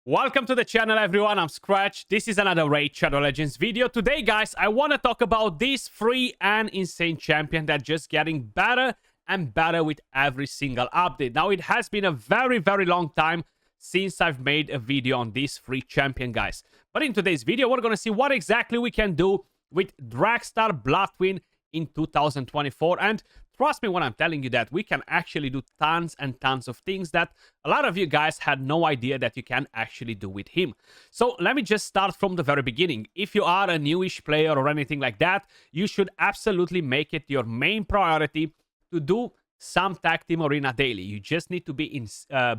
Welcome to the channel, everyone. I'm Skratch. This is another Raid Shadow Legends video. Today, guys, I want to talk about this free and insane champion that's just getting better and better with every single update. Now, it has been a very long time since I've made a video on this free champion, guys. But in today's video, we're going to see what exactly we can do with Drexthar Bloodtwin in 2024. And trust me when I'm telling you that we can actually do tons and tons of things that a lot of you guys had no idea that you can actually do with him. So let me just start from the very beginning. If you are a newish player or anything like that, you should absolutely make it your main priority to do some tag team arena daily. You just need to be in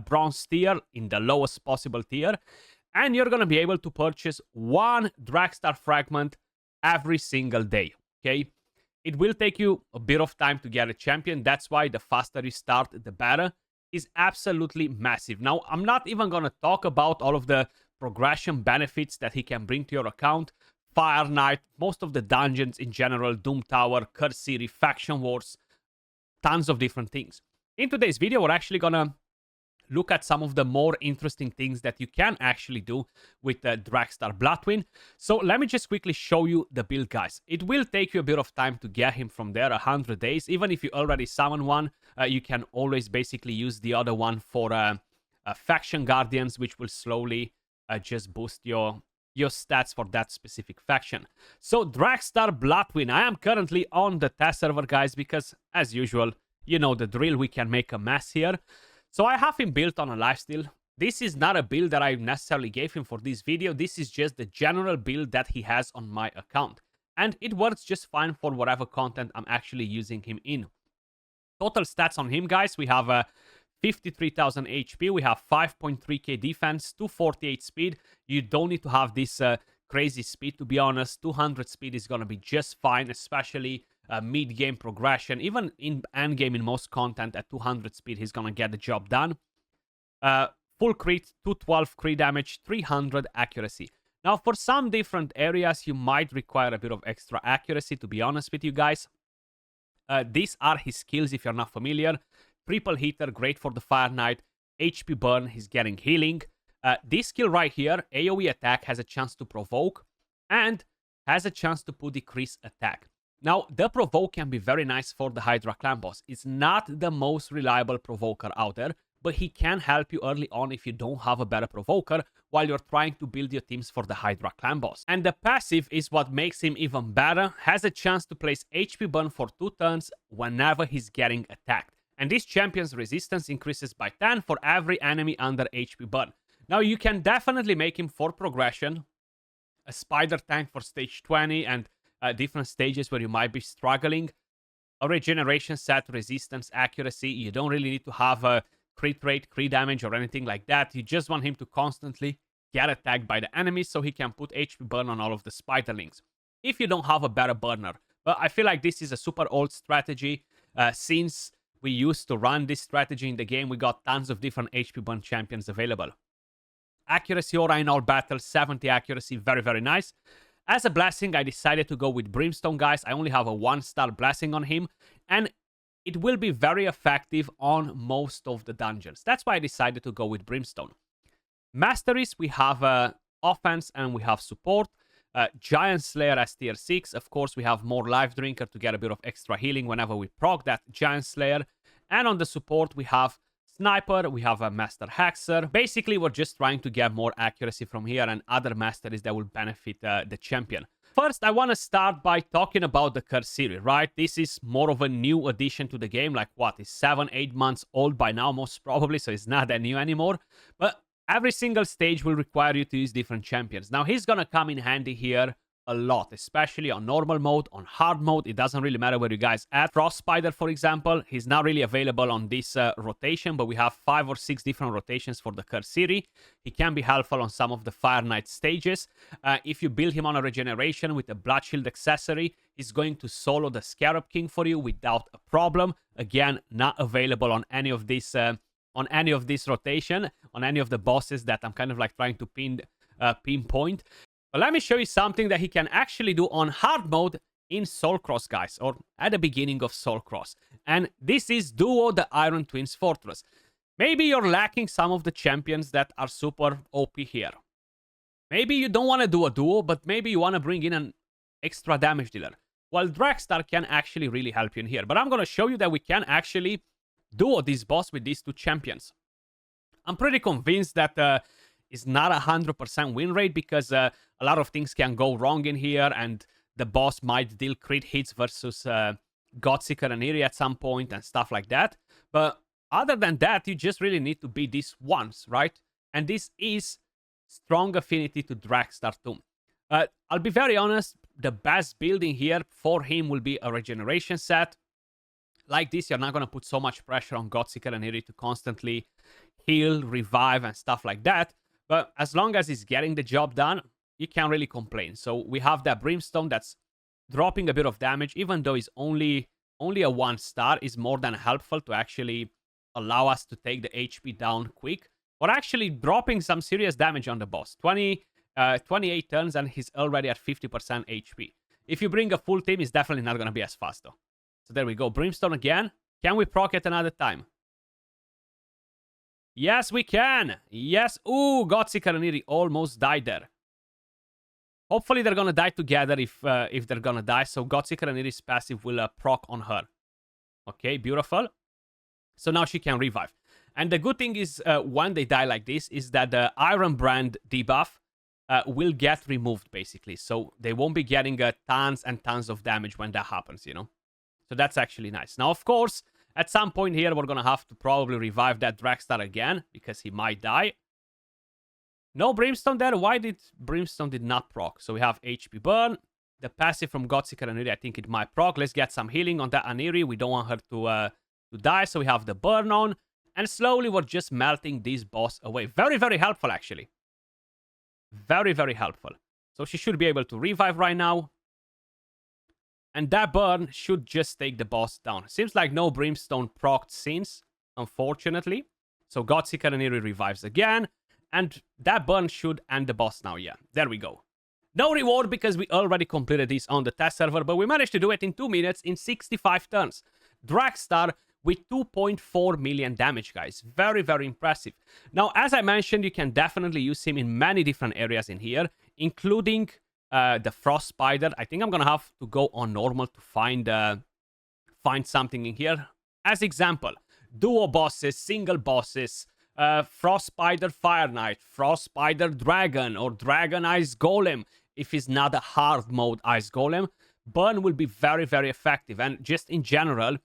bronze tier, in the lowest possible tier, and you're going to be able to purchase one Drexthar fragment every single day. Okay, it will take you a bit of time to get a champion. That's why the faster you start, the better. Is absolutely massive. Now, I'm not even going to talk about all of the progression benefits that he can bring to your account. Fire Knight, most of the dungeons in general, Doom Tower, Curse City, Faction Wars, tons of different things. In today's video, we're actually going to look at some of the more interesting things that you can actually do with the Drexthar Bloodtwin. So let me just quickly show you the build, guys. It will take you a bit of time to get him from there, 100 days. Even if you already summon one, you can always basically use the other one for Faction Guardians, which will slowly just boost your stats for that specific faction. So Drexthar Bloodtwin, I am currently on the test server, guys, because as usual, you know the drill, we can make a mess here. So I have him built on a lifesteal. This is not a build that I necessarily gave him for this video. This is just the general build that he has on my account. And it works just fine for whatever content I'm actually using him in. Total stats on him, guys. We have 53,000 HP. We have 5.3k defense, 248 speed. You don't need to have this crazy speed, to be honest. 200 speed is going to be just fine, especially mid-game progression. Even in endgame, in most content, at 200 speed, he's going to get the job done. Full crit, 212 crit damage, 300 accuracy. Now, for some different areas, you might require a bit of extra accuracy, to be honest with you guys. These are his skills, if you're not familiar. Triple hitter, great for the Fire Knight. HP burn, he's getting healing. This skill right here, AoE attack, has a chance to provoke and has a chance to put decrease attack. Now, the provoke can be very nice for the Hydra Clan Boss. It's not the most reliable provoker out there, but he can help you early on if you don't have a better provoker while you're trying to build your teams for the Hydra Clan Boss. And the passive is what makes him even better. Has a chance to place HP burn for 2 turns whenever he's getting attacked. And this champion's resistance increases by 10 for every enemy under HP burn. Now, you can definitely make him for progression, a spider tank for stage 20 and different stages where you might be struggling. A regeneration set, resistance, accuracy. You don't really need to have a crit rate, crit damage, or anything like that. You just want him to constantly get attacked by the enemies so he can put HP burn on all of the spiderlings. If you don't have a better burner. But I feel like this is a super old strategy. Since we used to run this strategy in the game, we got tons of different HP burn champions available. Accuracy aura in all battles, 70 accuracy, very nice. As a blessing, I decided to go with Brimstone, guys. I only have a 1-star blessing on him, and it will be very effective on most of the dungeons. That's why I decided to go with Brimstone. Masteries, we have offense and we have support. Giant Slayer as tier 6. Of course, we have more Life Drinker to get a bit of extra healing whenever we proc that Giant Slayer. And on the support, we have Sniper, we have a Master Hexer. Basically, we're just trying to get more accuracy from here and other masteries that will benefit the champion. First, I want to start by talking about the Curse City, right? This is more of a new addition to the game, like what, it's 7-8 months old by now, most probably, so it's not that new anymore. But every single stage will require you to use different champions. Now, he's gonna come in handy here a lot, especially on normal mode, on hard mode. It doesn't really matter where you guys at. Frost Spider, for example, he's not really available on this rotation, but we have 5 or 6 different rotations for the Curse City. He can be helpful on some of the Fire Knight stages. If you build him on a regeneration with a Blood Shield accessory, he's going to solo the Scarab King for you without a problem. Again, not available on any of this rotation, on any of the bosses that I'm kind of like trying to pinpoint. But let me show you something that he can actually do on hard mode in Soulcross, guys, or at the beginning of Soulcross. And this is Duo the Iron Twins Fortress. Maybe you're lacking some of the champions that are super OP here. Maybe you don't want to do a duo, but maybe you want to bring in an extra damage dealer. Well, Drexthar can actually really help you in here. But I'm going to show you that we can actually duo this boss with these two champions. I'm pretty convinced that it's not 100% win rate because a lot of things can go wrong in here and the boss might deal crit hits versus Godseeker and Eerie at some point and stuff like that. But other than that, you just really need to beat this once, right? And this is strong affinity to Drexthar too. I'll be very honest, the best build in here for him will be a regeneration set. Like this, you're not going to put so much pressure on Godseeker and Eerie to constantly heal, revive, and stuff like that. But as long as he's getting the job done, you can't really complain. So we have that Brimstone that's dropping a bit of damage, even though it's only a 1-star, is more than helpful to actually allow us to take the HP down quick. Or actually dropping some serious damage on the boss. 28 turns and he's already at 50% HP. If you bring a full team, it's definitely not going to be as fast though. So there we go. Brimstone again. Can we proc it another time? Yes, we can. Yes. Ooh, Godseeker and Eerie almost died there. Hopefully they're going to die together if they're going to die. So Godseeker and Eerie's passive will proc on her. Okay, beautiful. So now she can revive. And the good thing is when they die like this is that the Iron Brand debuff will get removed basically. So they won't be getting tons and tons of damage when that happens, you know. So that's actually nice. Now, of course, at some point here, we're going to have to probably revive that Drexthar again because he might die. No Brimstone there. Why did Brimstone did not proc? So we have HP burn. The passive from Godseeker and Eerie, I think it might proc. Let's get some healing on that Eerie. We don't want her to die, so we have the burn on. And slowly we're just melting this boss away. Very, very helpful, actually. Very, very helpful. So she should be able to revive right now. And that burn should just take the boss down. Seems like no Brimstone procced since, unfortunately. So Godseeker and Eerie revives again. And that burn should end the boss now, yeah. There we go. No reward because we already completed this on the test server, but we managed to do it in 2 minutes in 65 turns. Drexthar with 2.4 million damage, guys. Very, very impressive. Now, as I mentioned, you can definitely use him in many different areas in here, including the Frost Spider. I think I'm gonna have to go on normal to find something in here. As example, duo bosses, single bosses, Frost Spider Fire Knight, Frost Spider Dragon, or Dragon Ice Golem. If it's not a hard mode Ice Golem, burn will be very, very effective. And just in general,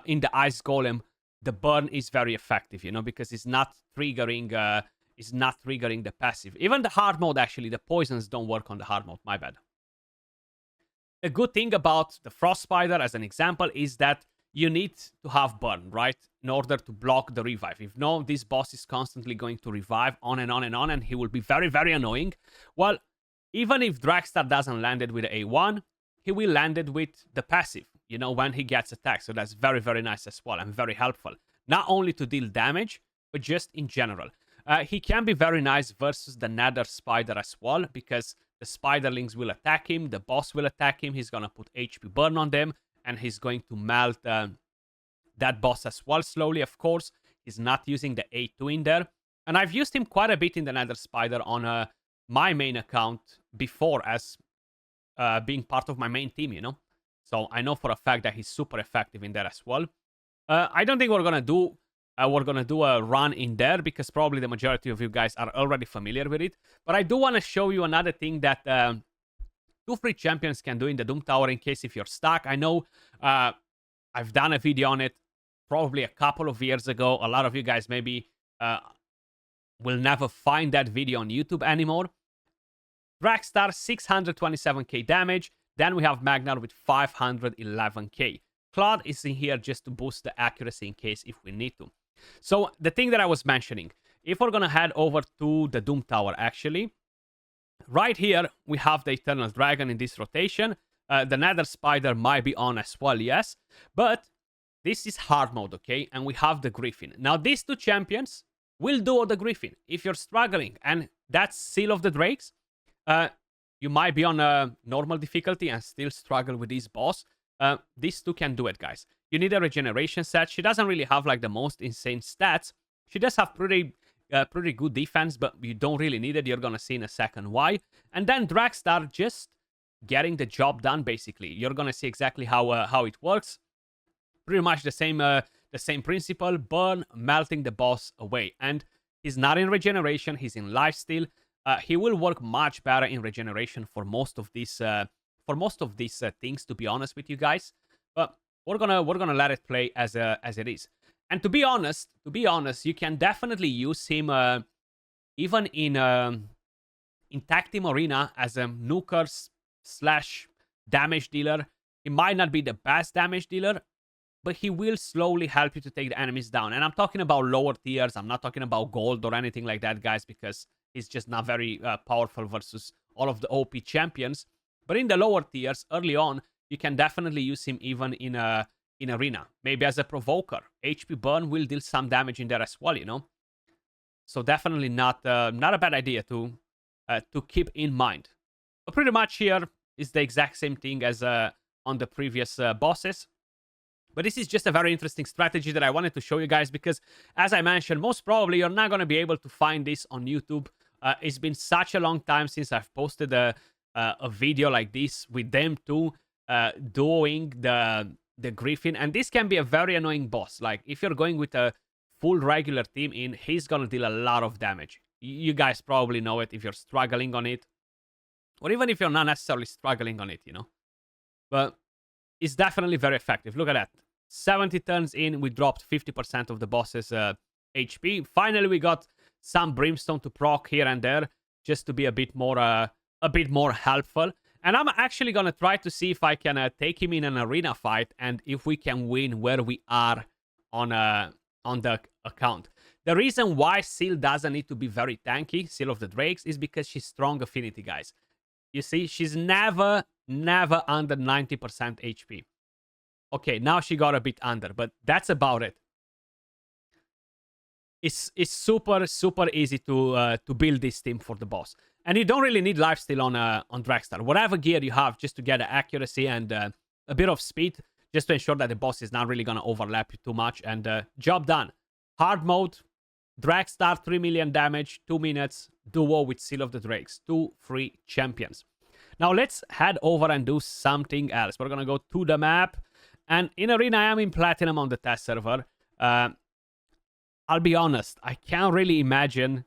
in the Ice Golem, the burn is very effective, you know, because it's not triggering the passive. Even the hard mode, actually, the poisons don't work on the hard mode. My bad. The good thing about the Frost Spider, as an example, is that you need to have burn, right? In order to block the revive. If no, this boss is constantly going to revive on and on and on, and he will be very, very annoying. Well, even if Drexthar doesn't land it with the A1, he will land it with the passive, you know, when he gets attacked. So that's very, very nice as well and very helpful. Not only to deal damage, but just in general. He can be very nice versus the Nether Spider as well, because the Spiderlings will attack him, the boss will attack him, he's gonna put HP burn on them, and he's going to melt that boss as well slowly, of course. He's not using the A2 in there. And I've used him quite a bit in the Nether Spider on my main account before as being part of my main team, you know? So I know for a fact that he's super effective in there as well. I don't think we're gonna do a run in there because probably the majority of you guys are already familiar with it. But I do want to show you another thing that 2 free champions can do in the Doom Tower in case if you're stuck. I know I've done a video on it probably a couple of years ago. A lot of you guys maybe will never find that video on YouTube anymore. Drexstar, 627k damage. Then we have Magnar with 511k. Claude is in here just to boost the accuracy in case if we need to. So the thing that I was mentioning, if we're gonna head over to the Doom Tower, actually, right here we have the Eternal Dragon in this rotation. The Nether Spider might be on as well, yes, but this is hard mode, okay? And we have the Griffin. Now these 2 champions will duo the Griffin. If you're struggling, and that's Seal of the Drakes, you might be on a normal difficulty and still struggle with this boss. These 2 can do it, guys. You need a regeneration set. She doesn't really have like the most insane stats, She does have pretty good defense, but you don't really need it. You're gonna see in a second why. And then Drexthar just getting the job done, basically. You're gonna see exactly how it works. Pretty much the same principle. Burn, melting the boss away. And he's not in regeneration, he's in lifesteal. He will work much better in regeneration for most of these things, to be honest with you guys. But we're gonna let it play as it is. And to be honest, you can definitely use him even in Tag Team Arena as a nuker slash damage dealer. He might not be the best damage dealer, but he will slowly help you to take the enemies down. And I'm talking about lower tiers. I'm not talking about gold or anything like that, guys, because he's just not very powerful versus all of the OP champions. But in the lower tiers, early on, you can definitely use him even in arena. Maybe as a provoker. HP burn will deal some damage in there as well, you know? So definitely not a bad idea to keep in mind. But pretty much here is the exact same thing as on the previous bosses. But this is just a very interesting strategy that I wanted to show you guys because, as I mentioned, most probably you're not going to be able to find this on YouTube. It's been such a long time since I've posted a video like this with them two doing the Griffin. And this can be a very annoying boss. Like, if you're going with a full regular team in, he's going to deal a lot of damage. You guys probably know it if you're struggling on it. Or even if you're not necessarily struggling on it, you know. But it's definitely very effective. Look at that. 70 turns in, we dropped 50% of the boss's HP. Finally, we got some brimstone to proc here and there, just to be a bit more helpful. And I'm actually gonna try to see if I can take him in an arena fight, and if we can win where we are on the account. The reason why Seal doesn't need to be very tanky, Seal of the Drakes, is because she's strong affinity, guys. You see, she's never under 90% HP. Okay, now she got a bit under, but that's about it. It's super easy to build this team for the boss, and you don't really need lifesteal on Drexthar. Whatever gear you have, just to get the accuracy and a bit of speed, just to ensure that the boss is not really gonna overlap you too much. And job done. Hard mode, Drexthar 3 million damage, 2 minutes, duo with Seal of the Drakes, 2 free champions. Now let's head over and do something else. We're gonna go to the map. And in arena, I am in platinum on the test server. I'll be honest, I can't really imagine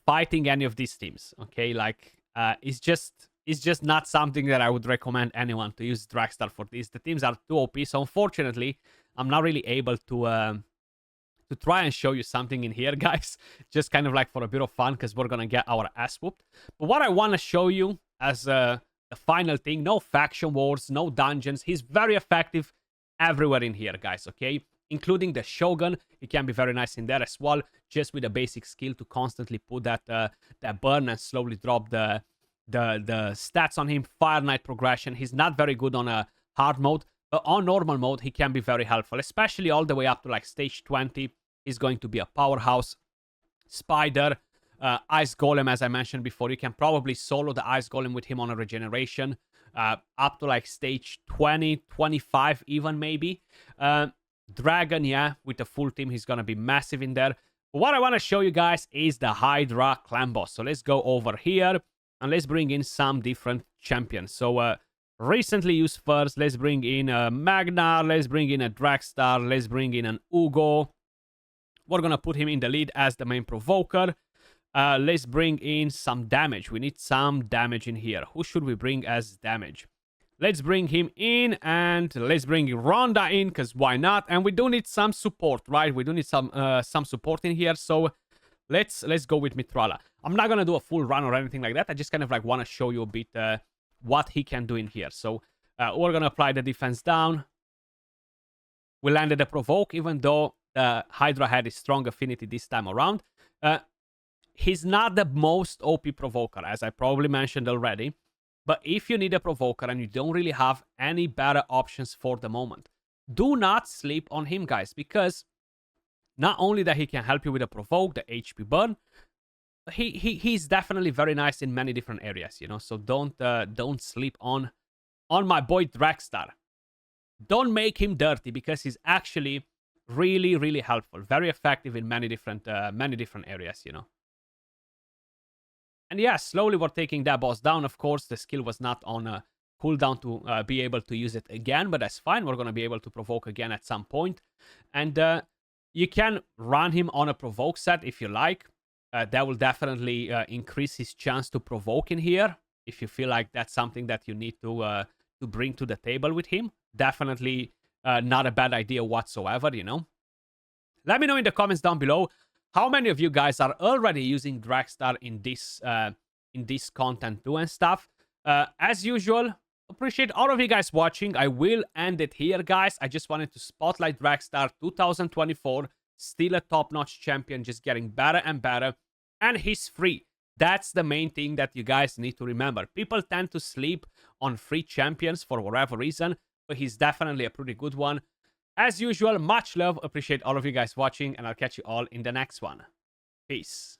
fighting any of these teams. Okay, like it's just not something that I would recommend anyone to use Drexthar for this. The teams are too OP, so unfortunately, I'm not really able to try and show you something in here, guys. Just kind of like for a bit of fun, because we're gonna get our ass whooped. But what I want to show you as the final thing, no faction wars, no dungeons. He's very effective everywhere in here, guys, okay? Including the Shogun. He can be very nice in there as well, just with a basic skill to constantly put that burn and slowly drop the stats on him. Fire Knight progression. He's not very good on a hard mode, but on normal mode, he can be very helpful, especially all the way up to like stage 20. He's going to be a powerhouse. Spider. Ice Golem, as I mentioned before, you can probably solo the Ice Golem with him on a regeneration up to like stage 20, 25 even maybe. Dragon, yeah, with the full team, he's gonna be massive in there. But what I want to show you guys is the Hydra Clan Boss. So let's go over here and let's bring in some different champions. So recently used first, let's bring in Magnar, let's bring in a Drexstar, let's bring in an Ugo. We're gonna put him in the lead as the main provoker. Let's bring in some damage. We need some damage in here. Who should we bring as damage? Let's bring him in, and let's bring Rhonda in, because why not? And we do need some support, right? We do need some support in here, so let's go with Mitrala. I'm not gonna do a full run or anything like that. I just kind of like want to show you a bit what he can do in here. So we're gonna apply the defense down. We landed a provoke, even though Hydra had a strong affinity this time around. He's not the most OP provoker, as I probably mentioned already. But if you need a provoker and you don't really have any better options for the moment, do not sleep on him, guys. Because not only that he can help you with a provoke, the HP burn, he's definitely very nice in many different areas, you know. So don't sleep on my boy Drexstar. Don't make him dirty, because he's actually Really, really helpful. Very effective in many different areas, you know. And yeah, slowly we're taking that boss down. Of course, the skill was not on a cooldown to be able to use it again, but that's fine. We're going to be able to provoke again at some point. And you can run him on a provoke set if you like. That will definitely increase his chance to provoke in here. If you feel like that's something that you need to bring to the table with him. Definitely not a bad idea whatsoever, you know. Let me know in the comments down below how many of you guys are already using Drexthar in this content too and stuff. As usual, appreciate all of you guys watching. I will end it here, guys. I just wanted to spotlight Drexthar 2024. Still a top-notch champion, just getting better and better. And he's free. That's the main thing that you guys need to remember. People tend to sleep on free champions for whatever reason, but he's definitely a pretty good one. As usual, much love. Appreciate all of you guys watching, and I'll catch you all in the next one. Peace.